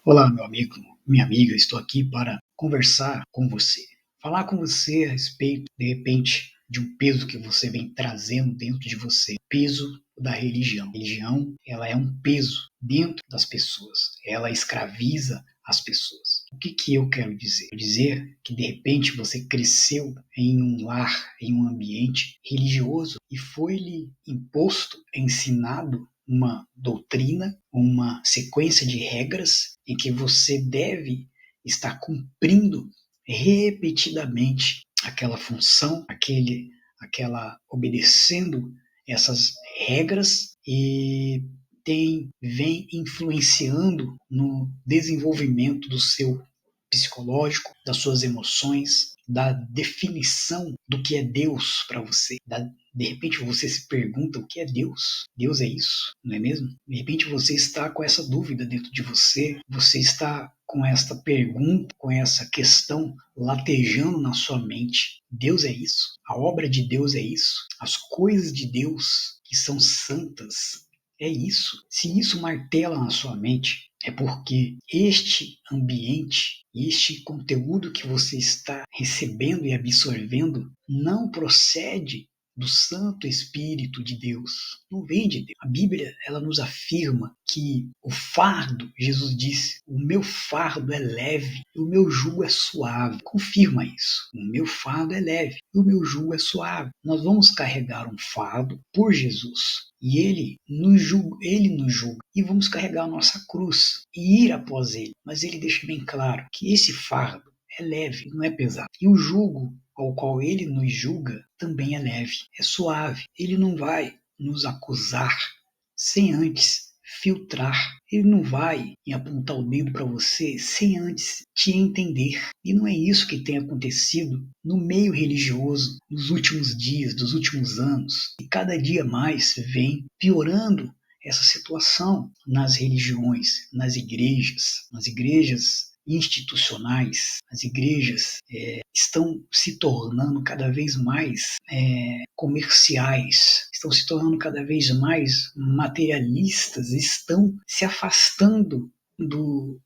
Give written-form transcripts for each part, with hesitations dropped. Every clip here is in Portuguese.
Olá, meu amigo, minha amiga, estou aqui para conversar com você. Falar com você a respeito, de repente, de um peso que você vem trazendo dentro de você, peso da religião. A religião, ela é um peso dentro das pessoas, ela escraviza as pessoas. O que eu quero dizer? Quero dizer que, de repente, você cresceu em um lar, em um ambiente religioso e foi-lhe imposto, ensinado uma doutrina, uma sequência de regras em que você deve estar cumprindo repetidamente aquela função, aquela obedecendo essas regras e vem influenciando no desenvolvimento do seu psicológico, das suas emoções, da definição do que é Deus para você. De repente você se pergunta o que é Deus? Deus é isso, não é mesmo? De repente você está com essa dúvida dentro de você, você está com esta pergunta, com essa questão latejando na sua mente. Deus é isso? A obra de Deus é isso? As coisas de Deus que são santas é isso? Se isso martela na sua mente, é porque este ambiente, este conteúdo que você está recebendo e absorvendo não procede do Santo Espírito de Deus. Não vem de Deus. A Bíblia, ela nos afirma que o fardo, Jesus disse, o meu fardo é leve e o meu jugo é suave. Confirma isso. O meu fardo é leve e o meu jugo é suave. Nós vamos carregar um fardo por Jesus. E ele nos julga, e vamos carregar a nossa cruz e ir após ele. Mas ele deixa bem claro que esse fardo é leve, não é pesado. E o jugo ao qual ele nos julga também é leve, é suave. Ele não vai nos acusar sem antes filtrar. Ele não vai apontar o dedo para você sem antes te entender. E não é isso que tem acontecido no meio religioso nos últimos dias, dos últimos anos. E cada dia mais vem piorando essa situação nas religiões, nas igrejas institucionais. As igrejas estão se tornando cada vez mais comerciais, estão se tornando cada vez mais materialistas, estão se afastando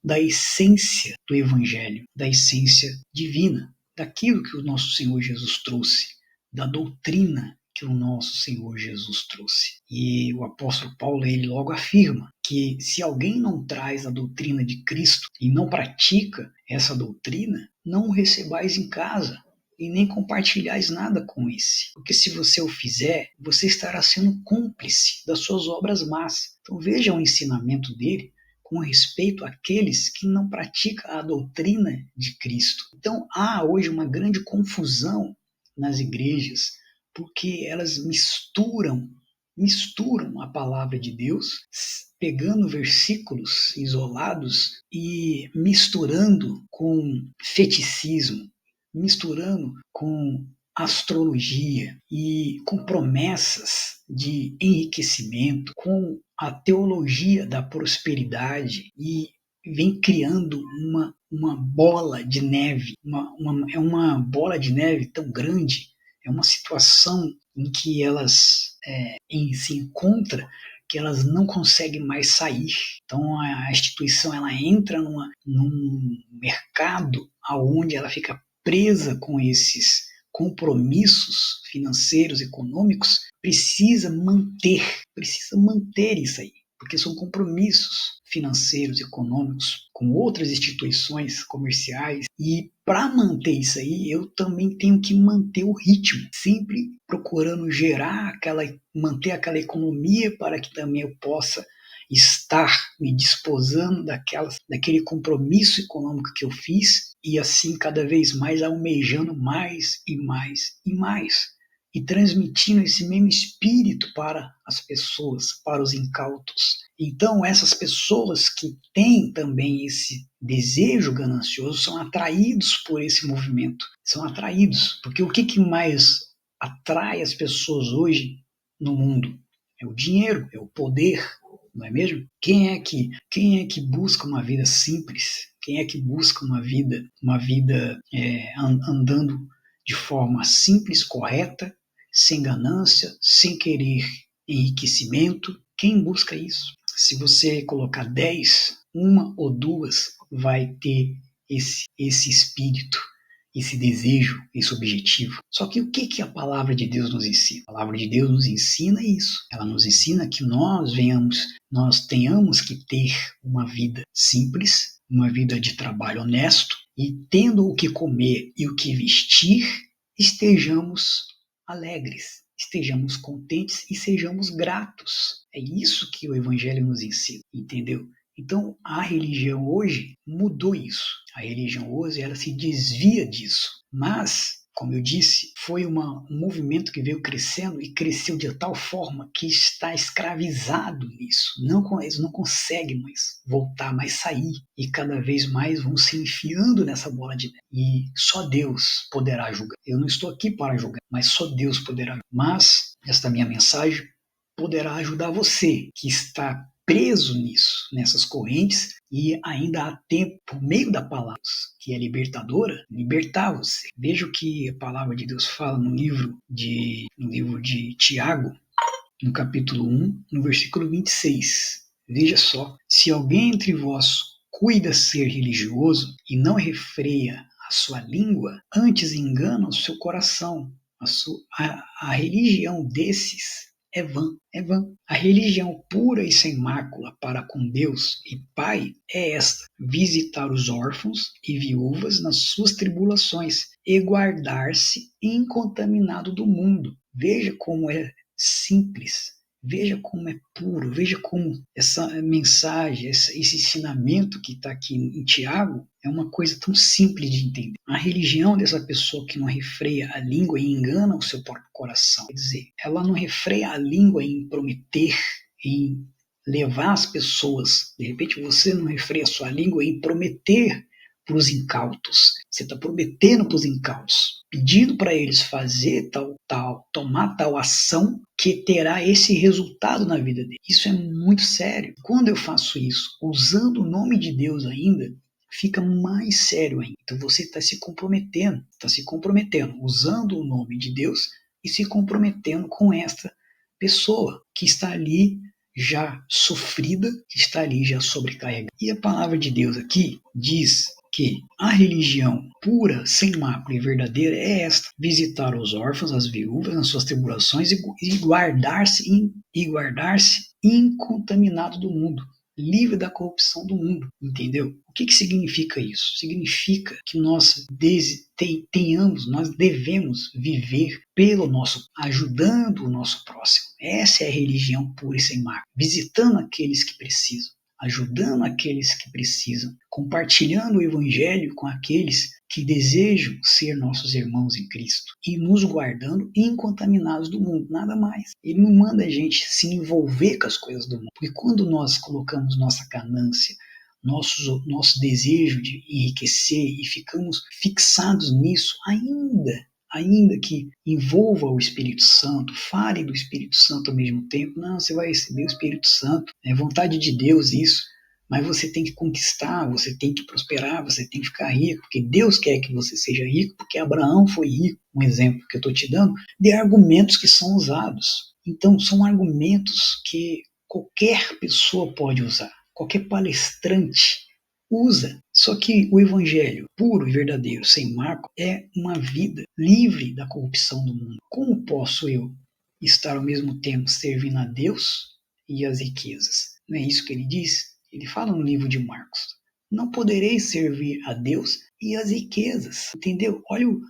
da essência do Evangelho, da essência divina, daquilo que o nosso Senhor Jesus trouxe, da doutrina que o nosso Senhor Jesus trouxe. E o apóstolo Paulo, ele logo afirma que se alguém não traz a doutrina de Cristo e não pratica essa doutrina, não o recebais em casa e nem compartilhais nada com esse. Porque se você o fizer, você estará sendo cúmplice das suas obras más. Então veja o ensinamento dele com respeito àqueles que não praticam a doutrina de Cristo. Então há hoje uma grande confusão nas igrejas, porque elas misturam a palavra de Deus, pegando versículos isolados e misturando com feticismo, misturando com astrologia e com promessas de enriquecimento, com a teologia da prosperidade e vem criando uma bola de neve, é uma bola de neve tão grande, é uma situação em que elas se encontram que elas não conseguem mais sair. Então a instituição ela entra num mercado onde ela fica presa com esses compromissos financeiros, econômicos, precisa manter isso aí, porque são compromissos financeiros, econômicos com outras instituições comerciais, e para manter isso aí eu também tenho que manter o ritmo, sempre procurando manter aquela economia para que também eu possa estar me disposando daquele compromisso econômico que eu fiz e assim cada vez mais almejando mais e mais e mais e transmitindo esse mesmo espírito para as pessoas, para os incautos. Então essas pessoas que têm também esse desejo ganancioso são atraídos por esse movimento, são atraídos, porque o que mais atrai as pessoas hoje no mundo? É o dinheiro, é o poder, não é mesmo? Quem é que busca uma vida simples? Quem é que busca uma vida andando de forma simples, correta, sem ganância, sem querer enriquecimento? Quem busca isso? Se você colocar 10, uma ou duas vai ter esse espírito, esse desejo, esse objetivo. Só que o que a palavra de Deus nos ensina? A palavra de Deus nos ensina isso. Ela nos ensina que nós tenhamos que ter uma vida simples, uma vida de trabalho honesto, e tendo o que comer e o que vestir, estejamos alegres, estejamos contentes e sejamos gratos. É isso que o Evangelho nos ensina, entendeu? Então, a religião hoje mudou isso. A religião hoje ela se desvia disso. Mas, como eu disse, foi um movimento que veio crescendo e cresceu de tal forma que está escravizado nisso. Eles não conseguem mais voltar, mais sair. E cada vez mais vão se enfiando nessa bola de neve. E só Deus poderá julgar. Eu não estou aqui para julgar, mas só Deus poderá julgar. Mas, esta minha mensagem poderá ajudar você que está preso nisso, nessas correntes, e ainda há tempo, por meio da palavra, que é libertadora, libertar você. Veja o que a palavra de Deus fala no livro de Tiago, no capítulo 1, no versículo 26. Veja só, se alguém entre vós cuida ser religioso e não refreia a sua língua, antes engana o seu coração. A religião desses é vã, é vã. A religião pura e sem mácula para com Deus e Pai é esta: visitar os órfãos e viúvas nas suas tribulações e guardar-se incontaminado do mundo. Veja como é simples, veja como é puro, veja como essa mensagem, esse ensinamento que está aqui em Tiago é uma coisa tão simples de entender. A religião dessa pessoa que não refreia a língua e engana o seu próprio coração, quer dizer, ela não refreia a língua em prometer, em levar as pessoas, de repente você não refreia a sua língua em prometer para os incautos. Você está prometendo para os incautos, pedindo para eles fazer tal, tomar tal ação que terá esse resultado na vida deles. Isso é muito sério. Quando eu faço isso, usando o nome de Deus ainda, fica mais sério ainda. Então você está se comprometendo, usando o nome de Deus e se comprometendo com esta pessoa que está ali já sofrida, que está ali já sobrecarregada. E a palavra de Deus aqui diz que a religião pura, sem mácula e verdadeira é esta: visitar os órfãos, as viúvas nas suas tribulações e guardar-se incontaminado do mundo, livre da corrupção do mundo, entendeu? O que significa isso? Significa que nós devemos viver ajudando o nosso próximo. Essa é a religião pura e sem mácula, visitando aqueles que precisam, ajudando aqueles que precisam, compartilhando o Evangelho com aqueles que desejam ser nossos irmãos em Cristo e nos guardando incontaminados do mundo, nada mais. Ele não manda a gente se envolver com as coisas do mundo, porque quando nós colocamos nossa ganância, nosso desejo de enriquecer e ficamos fixados nisso, ainda que envolva o Espírito Santo, fale do Espírito Santo ao mesmo tempo, não, você vai receber o Espírito Santo, é vontade de Deus isso, mas você tem que conquistar, você tem que prosperar, você tem que ficar rico, porque Deus quer que você seja rico, porque Abraão foi rico, um exemplo que eu estou te dando, de argumentos que são usados. Então, são argumentos que qualquer pessoa pode usar, qualquer palestrante usa. Só que o Evangelho puro e verdadeiro, sem mácula, é uma vida livre da corrupção do mundo. Como posso eu estar ao mesmo tempo servindo a Deus e as riquezas? Não é isso que ele diz? Ele fala no livro de Marcos: não podereis servir a Deus e as riquezas. Entendeu? Olha o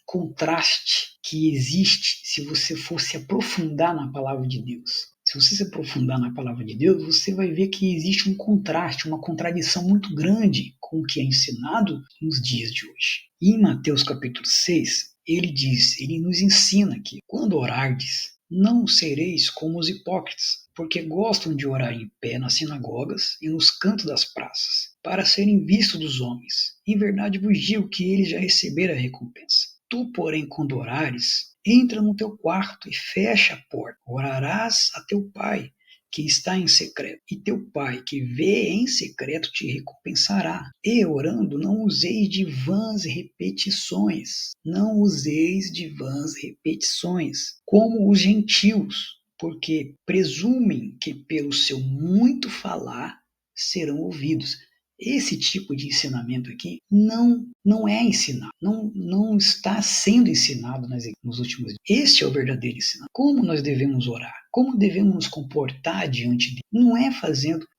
contraste que existe se você for se aprofundar na palavra de Deus. Se você se aprofundar na palavra de Deus, você vai ver que existe um contraste, uma contradição muito grande com o que é ensinado nos dias de hoje. E em Mateus capítulo 6, ele nos ensina que quando orardes, não sereis como os hipócritas, porque gostam de orar em pé nas sinagogas e nos cantos das praças, para serem vistos dos homens. Em verdade vos digo que eles já receberam a recompensa. Tu, porém, quando orares, entra no teu quarto e fecha a porta. Orarás a teu pai, que está em secreto, e teu pai, que vê em secreto, te recompensará. E orando, não useis de vãs repetições. Não useis de vãs repetições, como os gentios, porque presumem que pelo seu muito falar serão ouvidos. Esse tipo de ensinamento aqui não é ensinado, não está sendo ensinado nos últimos dias. Este é o verdadeiro ensinamento. Como nós devemos orar, como devemos nos comportar diante dele. Não é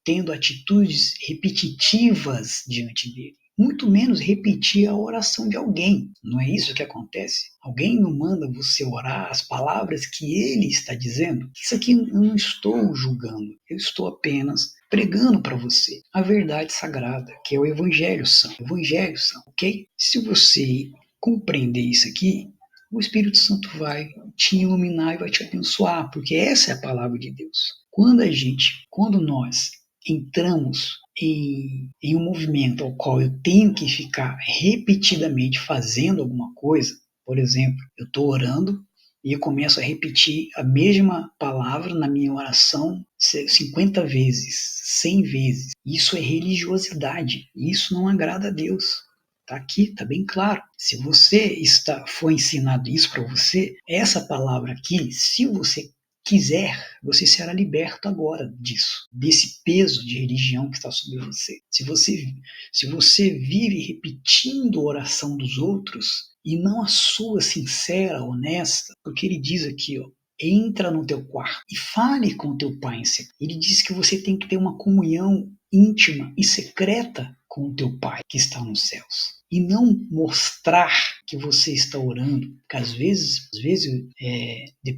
tendo atitudes repetitivas diante dele. Muito menos repetir a oração de alguém. Não é isso que acontece? Alguém não manda você orar as palavras que ele está dizendo? Isso aqui eu não estou julgando, eu estou apenas pregando para você a verdade sagrada, que é o Evangelho Santo. Evangelho Santo, ok? Se você compreender isso aqui, o Espírito Santo vai te iluminar e vai te abençoar, porque essa é a palavra de Deus. Quando nós entramos em um movimento ao qual eu tenho que ficar repetidamente fazendo alguma coisa, por exemplo, eu estou orando e eu começo a repetir a mesma palavra na minha oração 50 vezes, 100 vezes. Isso é religiosidade, isso não agrada a Deus. Está aqui, está bem claro. Se você foi ensinado isso para você, essa palavra aqui, se você quiser, você será liberto agora disso, desse peso de religião que está sobre você. Se você vive repetindo a oração dos outros e não a sua sincera, honesta, porque ele diz aqui, ó, entra no teu quarto e fale com o teu pai em secreto. Ele diz que você tem que ter uma comunhão íntima e secreta com o teu pai que está nos céus. E não mostrar que você está orando, porque às vezes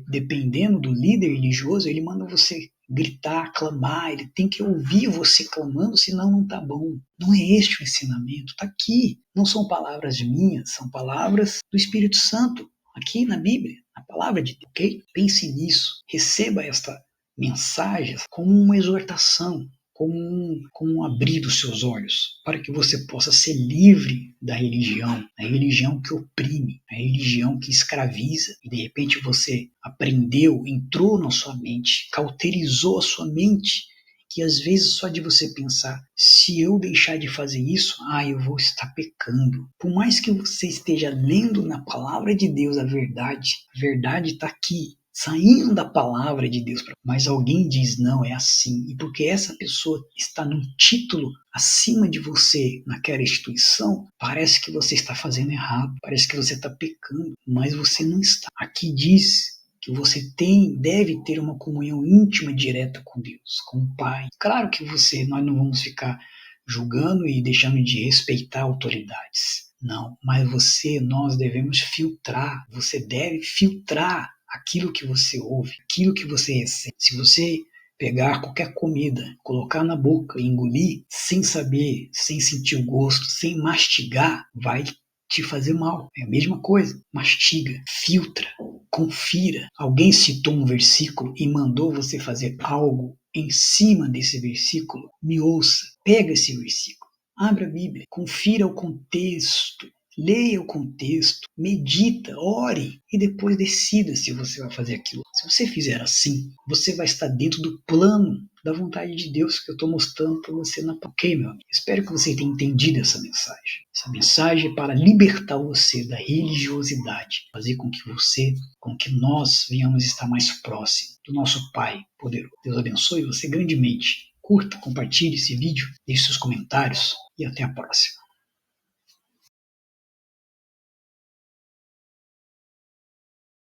dependendo do líder religioso, ele manda você gritar, clamar, ele tem que ouvir você clamando, senão não está bom. Não é este o ensinamento, está aqui. Não são palavras minhas, são palavras do Espírito Santo, aqui na Bíblia, a palavra de Deus, ok? Pense nisso, receba esta mensagem como uma exortação, como um abrir dos seus olhos, para que você possa ser livre da religião, a religião que oprime, a religião que escraviza, e de repente você aprendeu, entrou na sua mente, cauterizou a sua mente, que às vezes só de você pensar, se eu deixar de fazer isso, eu vou estar pecando. Por mais que você esteja lendo na palavra de Deus a verdade está aqui, saindo da palavra de Deus, mas alguém diz não, é assim, e porque essa pessoa está num título acima de você naquela instituição, parece que você está fazendo errado, parece que você está pecando, mas você não está. Aqui diz que você deve ter uma comunhão íntima direta com Deus, com o Pai. Claro que nós não vamos ficar julgando e deixando de respeitar autoridades, não, mas nós devemos filtrar, você deve filtrar aquilo que você ouve, aquilo que você recebe. Se você pegar qualquer comida, colocar na boca e engolir, sem saber, sem sentir o gosto, sem mastigar, vai te fazer mal. É a mesma coisa. Mastiga, filtra, confira. Alguém citou um versículo e mandou você fazer algo em cima desse versículo? Me ouça. Pega esse versículo. Abra a Bíblia. Confira o contexto. Leia o contexto, medita, ore e depois decida se você vai fazer aquilo. Se você fizer assim, você vai estar dentro do plano da vontade de Deus que eu estou mostrando para você na Ok, meu amigo? Espero que você tenha entendido essa mensagem. Essa mensagem é para libertar você da religiosidade, fazer com que nós venhamos estar mais próximos do nosso Pai poderoso. Deus abençoe você grandemente. Curta, compartilhe esse vídeo, deixe seus comentários e até a próxima.